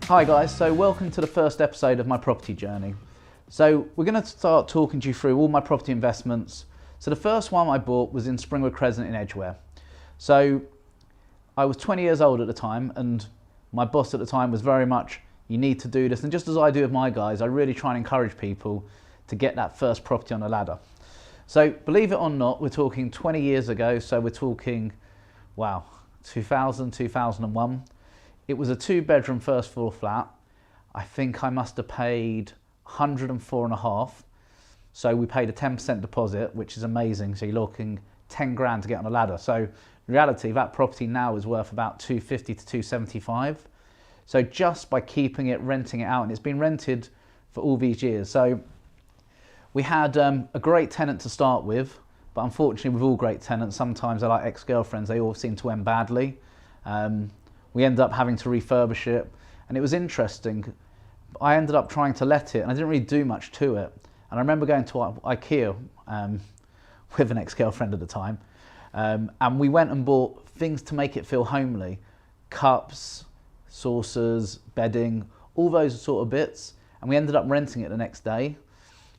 Hi guys, so welcome to the first episode of my property journey. So we're going to start talking to you through all my property investments. So the first one I bought was in Springwood Crescent in Edgware. So I was 20 years old at the time, and my boss at the time was very much, you need to do this. And just as I do with my guys, I really try and encourage people to get that first property on the ladder. So believe it or not, we're talking 20 years ago. So we're talking, wow, 2000, 2001. It was a 2-bedroom first floor flat. I think I must have paid 104.5. So we paid a 10% deposit, which is amazing. So you're looking 10 grand to get on a ladder. So in reality, that property now is worth about 250 to 275. So just by keeping it, renting it out, and it's been rented for all these years. So we had a great tenant to start with, but unfortunately with all great tenants, sometimes they're like ex-girlfriends, they all seem to end badly. We ended up having to refurbish it, and it was interesting. I ended up trying to let it, and I didn't really do much to it. And I remember going to IKEA with an ex-girlfriend at the time, and we went and bought things to make it feel homely. Cups, saucers, bedding, all those sort of bits, and we ended up renting it the next day.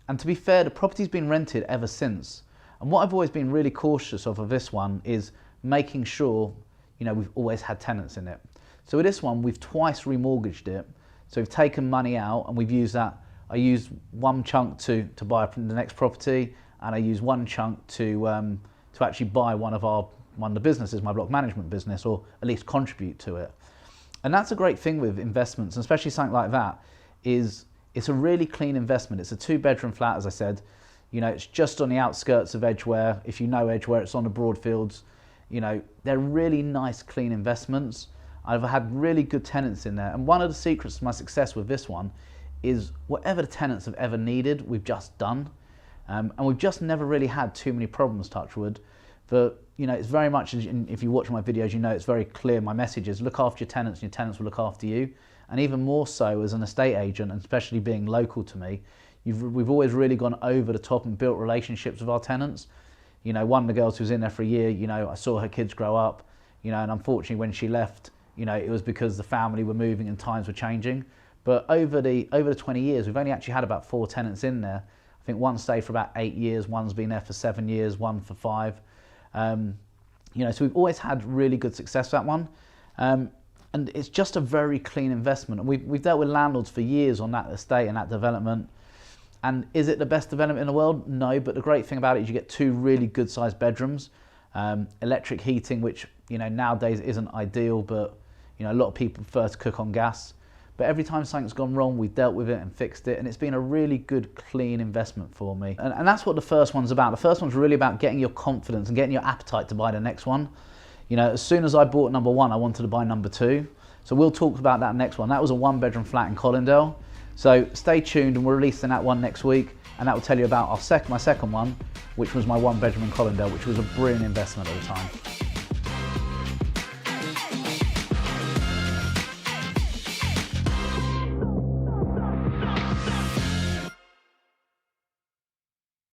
And to be fair, the property's been rented ever since. And what I've always been really cautious of this one is making sure, you know, we've always had tenants in it. So with this one, we've twice remortgaged it. So we've taken money out and we've used that. I used one chunk to buy the next property, and I used one chunk to actually buy one of the businesses, my block management business, or at least contribute to it. And that's a great thing with investments, and especially something like that, is it's a really clean investment. It's a 2-bedroom flat, as I said. You know, it's just on the outskirts of Edgware. If you know Edgware, it's on the Broadfields. You know, they're really nice, clean investments. I've had really good tenants in there. And one of the secrets to my success with this one is whatever the tenants have ever needed, we've just done. And we've just never really had too many problems, touch wood. But, you know, it's very much, if you watch my videos, you know it's very clear. My message is look after your tenants and your tenants will look after you. And even more so as an estate agent, and especially being local to me, we've always really gone over the top and built relationships with our tenants. You know, one of the girls who was in there for a year, you know, I saw her kids grow up, you know, and unfortunately when she left, you know, it was because the family were moving and times were changing. But over the 20 years, we've only actually had about 4 tenants in there. I think one stayed for about 8 years, one's been there for 7 years, one for 5. You know, so we've always had really good success with that one. And it's just a very clean investment. And we've dealt with landlords for years on that estate and that development. And is it the best development in the world? No, but the great thing about it is you get 2 really good sized bedrooms, electric heating, which, you know, nowadays isn't ideal, but, you know, a lot of people prefer to cook on gas. But every time something's gone wrong, we've dealt with it and fixed it, and it's been a really good, clean investment for me. And that's what the first one's about. The first one's really about getting your confidence and getting your appetite to buy the next one. You know, as soon as I bought number 1, I wanted to buy number 2. So we'll talk about that next one. That was a 1-bedroom flat in Colindale. So stay tuned, and we're releasing that one next week, and that will tell you about my second one, which was my 1-bedroom in Colindale, which was a brilliant investment at the time.